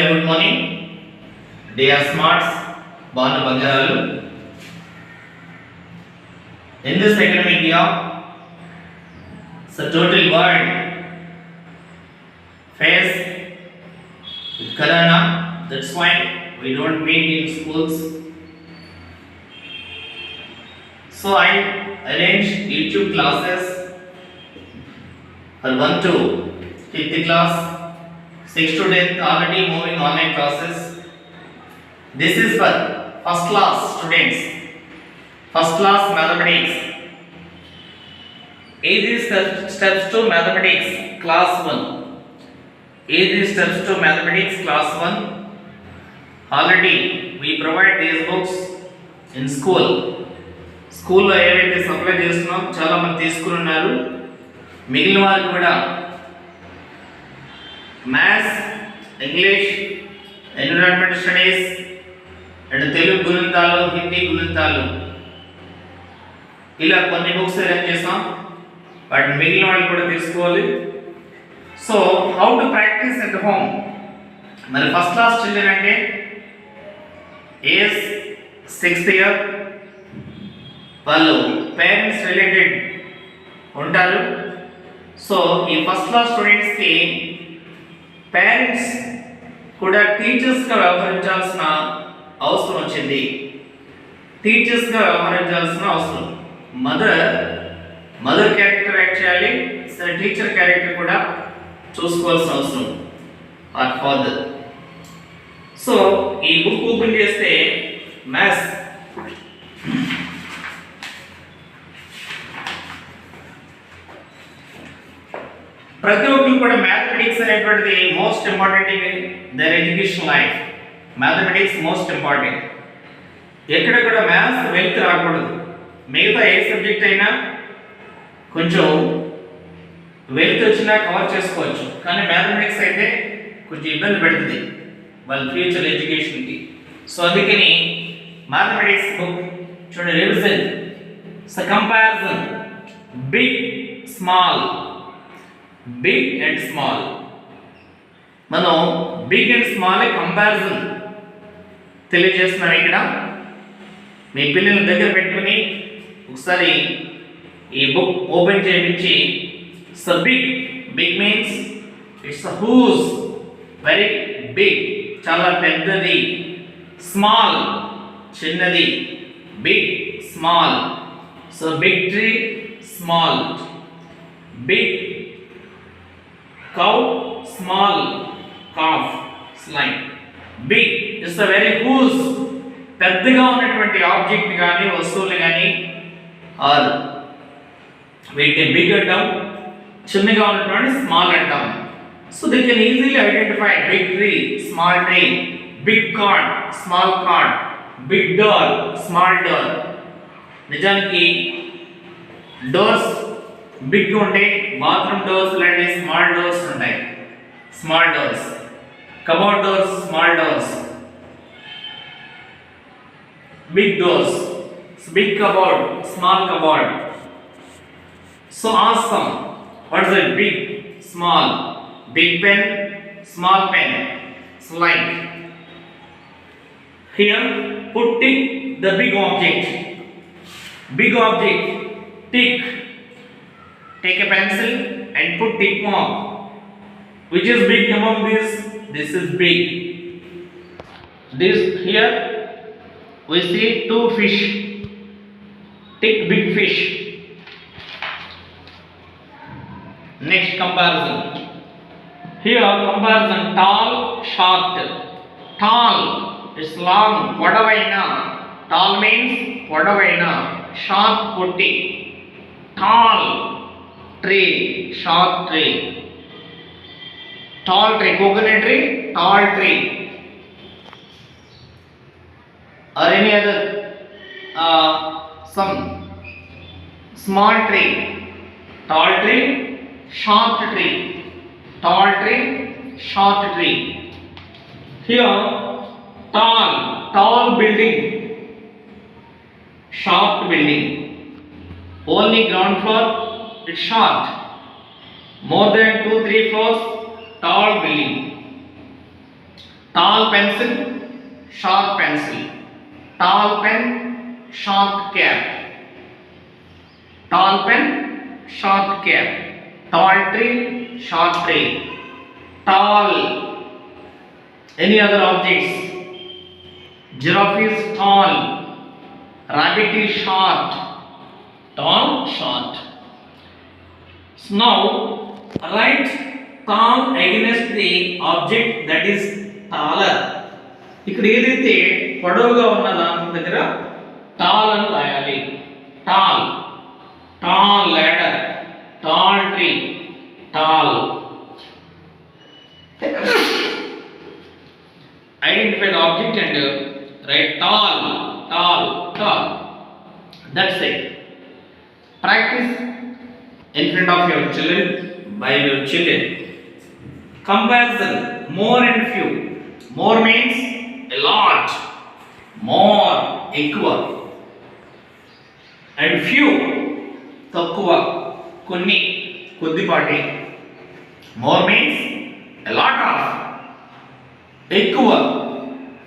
very good morning. Dear smarts, Banu Bangaralu. In this academic year, the total world faced with Corona. That's why we don't meet in schools. So I arranged YouTube classes for 1 to 5th class, 6 to 10th already moving online classes. This is for first class students, first class mathematics. Easy steps to mathematics class 1. Easy steps to mathematics class 1. Already we provide these books in school. స్కూల్లో ఏవైతే supply చేస్తున్నాం చాలా మంది తీసుకుని ఉన్నారు. మిగిలిన వారికి కూడా maths, English, environment studies and Telugu గుణితాలు, హిందీ గుణితాలు ఇలా కొన్ని బుక్స్ అరేంజ్ చేసాం. బట్ మిగిలిన వాళ్ళు కూడా తీసుకోవాలి. So how to practice at home. మరి ఫస్ట్ క్లాస్ చిల్డ్రన్ అంటే ఏజ్ 6th ఇయర్, వాళ్ళు పేరెంట్స్ రిలేటెడ్ ఉంటారు. సో ఈ ఫస్ట్ క్లాస్ స్టూడెంట్స్కి పేరెంట్స్ కూడా టీచర్స్గా వ్యవహరించాల్సిన అవసరం వచ్చింది. టీచర్స్గా వ్యవహరించాల్సిన అవసరం. మదర్ క్యారెక్టర్ యాక్ట్ చేయాలి, సరే టీచర్ క్యారెక్టర్ కూడా చూసుకోవాల్సిన అవసరం ఆర్ ఫాదర్. సో ఈ బుక్ ఓపెన్ చేస్తే మ్యాథ్స్ ప్రతి ఒక్కరు కూడా మ్యాథమెటిక్స్ అనేటువంటిది most important in their education life. Mathematics most important. ఎక్కడ కూడా మ్యాథ్స్ వెల్త్ రాకూడదు. మిగతా ఏ సబ్జెక్ట్ అయినా కొంచెం వెల్త్ వచ్చినా కవర్ చేసుకోవచ్చు, కానీ మ్యాథమెటిక్స్ అయితే కొంచెం ఇబ్బంది పెడుతుంది వాళ్ళ ఫ్యూచర్ ఎడ్యుకేషన్కి. సో అందుకని మ్యాథమెటిక్స్ బుక్ చూడండి. Revision, comparison, big small, big and small. మనం బిగ్ అండ్ స్మాల్ కంపారిజన్ తెలియజేస్తున్నాం. ఇక్కడ మీ పిల్లల దగ్గర పెట్టుకుని ఒకసారి ఈ బుక్ ఓపెన్ చేయించి big means it's huge, very big, చాలా పెద్దది. స్మాల్, చిన్నది. Big, small. So big tree, small. Big cow, small calf, slime. Big is a very huge, పెద్దగా ఉన్నటువంటి ఆబ్జెక్ట్ కానీ వస్తువులు కానీ ఆర్ వీటిని బిగ్ అంటాం, చిన్నగా ఉన్నటువంటి స్మాల్ అంటాం. So they can easily identify big tree, small tree, big card, small card, big door, small door. నిజానికి డోర్స్ బిగ్ ఉంటాయి, బాత్రూమ్ డోర్స్ లాంటి స్మాల్ డోర్స్ ఉంటాయి. Small doors, cupboard doors, small doors, big doors, big cupboard, small cupboard. So awesome. What is it? Big, small. Big pen, small pen. So like here put tick the big object. Big object, tick. Take a pencil and put tick mark. Which is big among these? This is big. This here we see 2 fish. Tick big fish. Next comparison. Here comparison tall, short. Tall is long, పొడవైన. Tall means పొడవైన. Short Potti. Tall tree, short tree. Tall tree, coconut tree, tall tree. Or any other some small tree. Tall tree, short tree. Tall tree, short tree. Here tall building, short building. Only ground floor, it's short. More than 2-3 floors, tall building. tall pencil, sharp pencil, tall pen, sharp cap, tall pen, sharp cap, tall tree, short tree, tall. Any other objects? Giraffe is tall, rabbit is short, tall, short. So now write tall against the object that is taller. ఇక్కడ ఏదైతే పొడవుగా ఉన్న దాని దగ్గర tall అని రాయాలి. Tall, tall ladder, tall tree, tall. Identify the object and write tall, tall, tall. That's it. Practice in front of your children, by your children. Comparison, more and few. More means a lot, more, equal, and few, తక్కువ, కొన్ని, కొద్దిపాటి. More means a lot of, ఎక్కువ,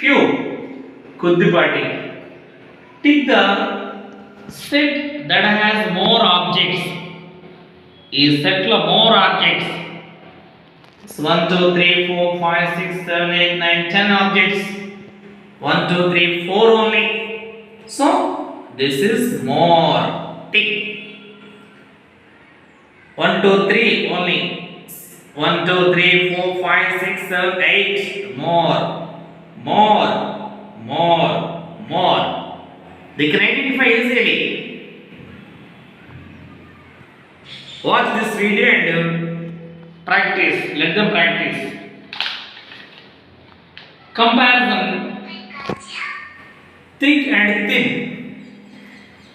few, కొద్దిపాటి. Take the set that has more objects. ఈ set లో more objects. 1 2 3 4 5 6 7 8 9 10 objects. 1 2 3 4 only. So this is more. Tick. 1 2 3 only. 1 2 3 4 5 6 7 8 more, more, more, more. They can identify easily. Watch this video and practice. Let them practice. Comparison. Thick and thin.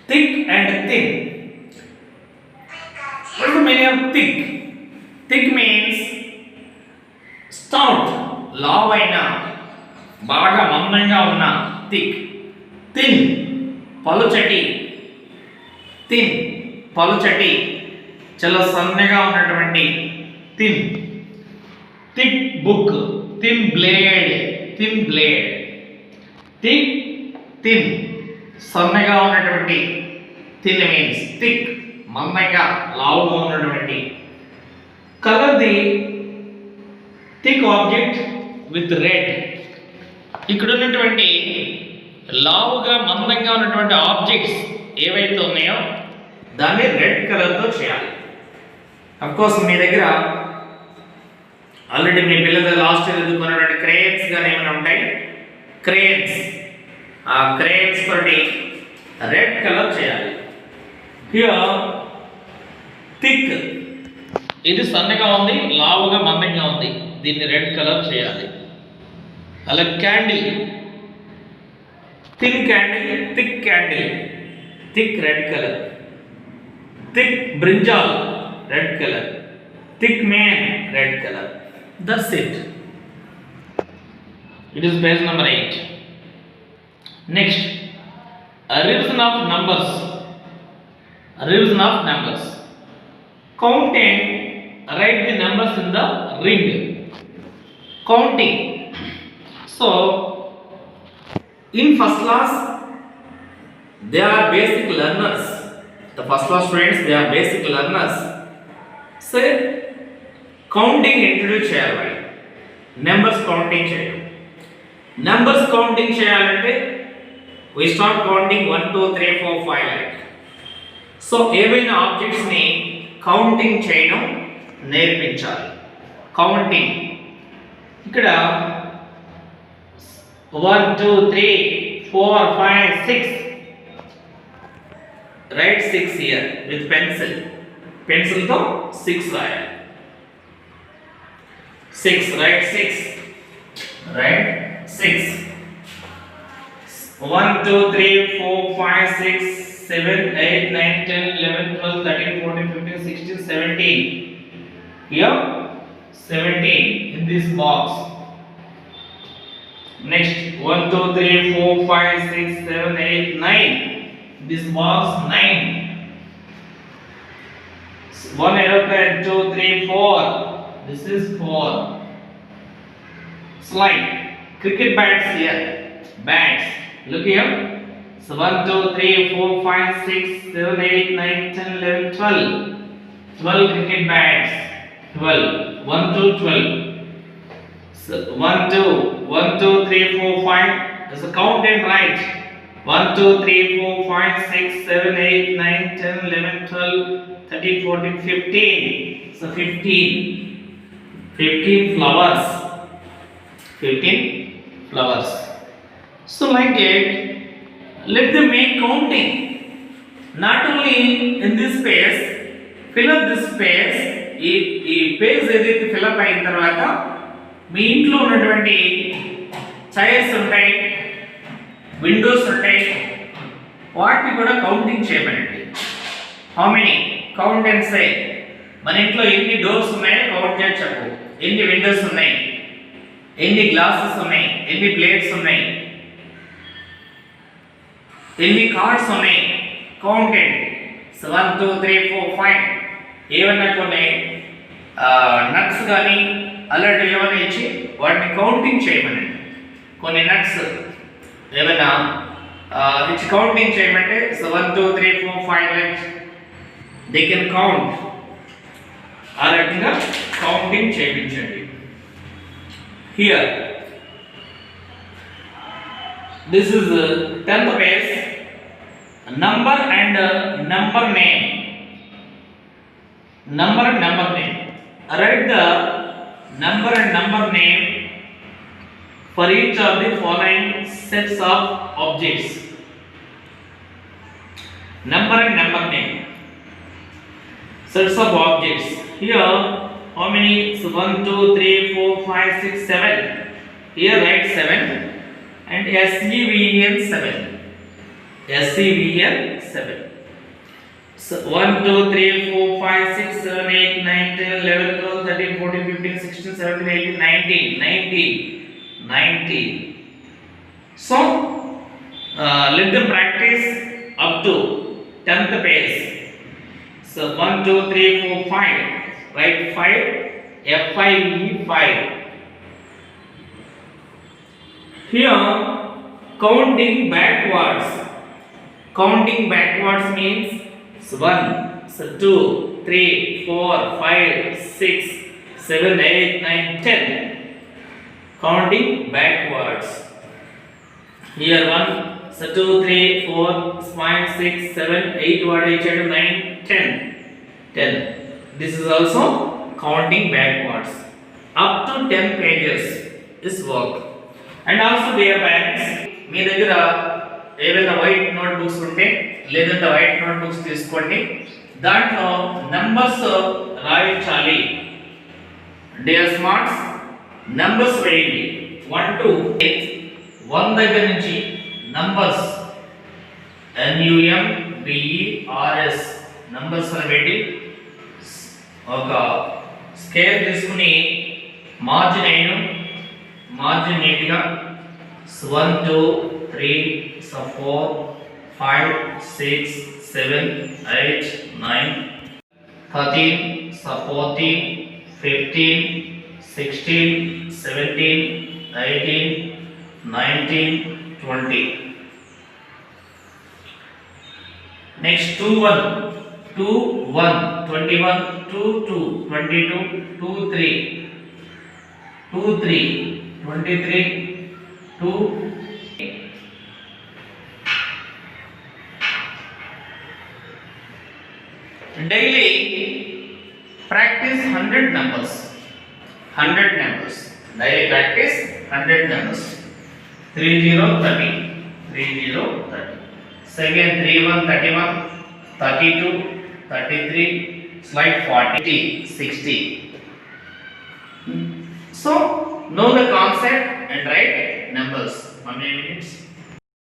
Thick and thin. What is the meaning of thick? Thick means stout, లావైన, బాగా మందంగా ఉన్న. thick. thin, పలుచటి. thin, పలుచటి, చాలా సన్నగా ఉన్నటువంటి. thin. thick book, thin blade, thin blade. thick, thin, సన్నగా ఉన్నటువంటి. thin means thick, మందంగా, లావుగా ఉన్నటువంటి. Color the thick object with red. ఇక్కడ ఉన్నటువంటి లావుగా, మందంగా ఉన్నటువంటి ఆబ్జెక్ట్స్ ఏవైతే ఉన్నాయో దాన్ని రెడ్ కలర్ తో చేయాలి. అఫ్ కోర్స్ మీ దగ్గర ఆల్రెడీ మీ పిల్లలు లాస్ట్ ఇయర్ ఎదుర్కొన్నటువంటి క్రేన్స్ గాని ఏమైనా ఉంటాయి. క్రేన్స్, ఆ క్రేన్స్ తోటి రెడ్ కలర్ చేయాలి. హియర్ థిక్, ఇది సన్నగా ఉంది, లావుగా, మందంగా ఉంది. దీన్ని రెడ్ కలర్ చేయాలి. అలా candle, thin candle, thick candle, thick red colour. Thick brinjal, red colour. Thick man, red colour. That's it. It is page number 8. Next, a revision of numbers. A revision of numbers. Count and write the numbers in the ring. Counting. So, in first class, they are basic learners. The first class students, they are basic learners. Say, counting introduce చేయాలి. Numbers counting చేయాలి. Numbers counting చేయాలంటే we start counting 1 2 3 4 5 like. So ఏవైనా ఆబ్జెక్ట్స్ని counting చేయడం నేర్పించాలి. Counting ఇక్కడ 1 2 3 4 5 6. Write 6 here with pencil. పెన్సిల్తో 6 రాయాలి. 6, write 6. Right? 6. 1 2 3 4 5 6 7 8 9 10 11 12 13 14 15 16 17. Here 17 in this box. Next 1 2 3 4 5 6 7 8 9. This box 9. 1 aeroplane 2 3 4. This is 4. Slide. cricket bats here. Bats. Look here. So 1, 2, 3, 4, 5, 6, 7, 8, 9, 10, 11, 12. 12 cricket bats. 12. 1 to 12. So 1, 2, 1, 2, 3, 4, 5. So count and write. 1, 2, 3, 4, 5, 6, 7, 8, 9, 10, 11, 12, 13, 14, 15. So 15. 15 flowers. 15 flowers. So like that, let them make counting. Not only in this space, fill up this space. ఈ page ఏదైతే fill up అయిన తర్వాత మీ ఇంట్లో ఉన్నటువంటి chairs ఉంటాయి, Windows ఉంటాయి, వాటిని కూడా కౌంటింగ్ చేయమనండి. How many count and say. మన ఇంట్లో ఎన్ని డోర్స్ ఉన్నాయో కౌంట్ చేసి చెప్పు. ఎన్ని విండోస్ ఉన్నాయి, ఎన్ని గ్లాసెస్ ఉన్నాయి, ఎన్ని ప్లేట్స్ ఉన్నాయి, ఎన్ని కార్డ్స్ ఉన్నాయి, కౌంటెడ్. 1, 2, 3, 4, 5. ఏమన్నా కొన్ని నట్స్ కానీ అలాంటివి ఏమైనా ఇచ్చి వాటిని కౌంటింగ్ చేయమనండి. కొన్ని నట్స్ ఏమైనా ఇచ్చి కౌంటింగ్ చేయమంటే 1, 2, 3, 4, 5 like దే కెన్ కౌంట్. ఆ రకంగా కౌంటింగ్ చేయించండి. Here this is 10th page, number and number name. Number and number name. Write the number and number name for each of the following sets of objects. Number and number name. Sets of objects. Here, how many? So 1, 2, 3, 4, 5, 6, 7. Here write 7 and SEVN 7. SEVN 7. So 1, 2, 3, 4, 5, 6, 7, 8, 9, 10, 11, 12, 13, 14, 15, 16, 17, 18, 19. 19. So let them practice up to 10th page. So 1, 2, 3, 4, 5. Write 5. F-I-V 5. Here counting backwards. Counting backwards means 1, 2, 3, 4, 5, 6, 7, 8, 9, 10. Counting backwards. Here 1, 2, 3, 4, 5, 6, 7, 8, 9, 10. 10. This is also counting backwards. Up to 10 pages is work. And also dear parents, మీ దగ్గర ఏవైనా white note books ఉంటే లేదంటే white note books తీసుకోండి. దాంట్లో numbers రాయించాలి. Dear smarts, numbers వేయండి. 1 to 1 దగ్గర నుంచి numbers NUMBERS numbers పెట్టి ఒక స్కేల్ తీసుకుని మార్జిన్ అయిన మార్జిన్ నీట్గా 1, 2, 3, 4, 5, 6, 7, 8, 9, 13, 14, 15, 16, 17, 18, 19, 20. Next 2, 1, 2, 1, 21, 2, 2, 22, 2, 3, 2, 3, 23, 2. Daily practice 100 numbers. 100 numbers. Daily practice 100 numbers. 3, 0, 30. 3, 0, 30. Second 3, 1, 31, 32, 33, slide 40, 60. So know the concept and write numbers. How many minutes?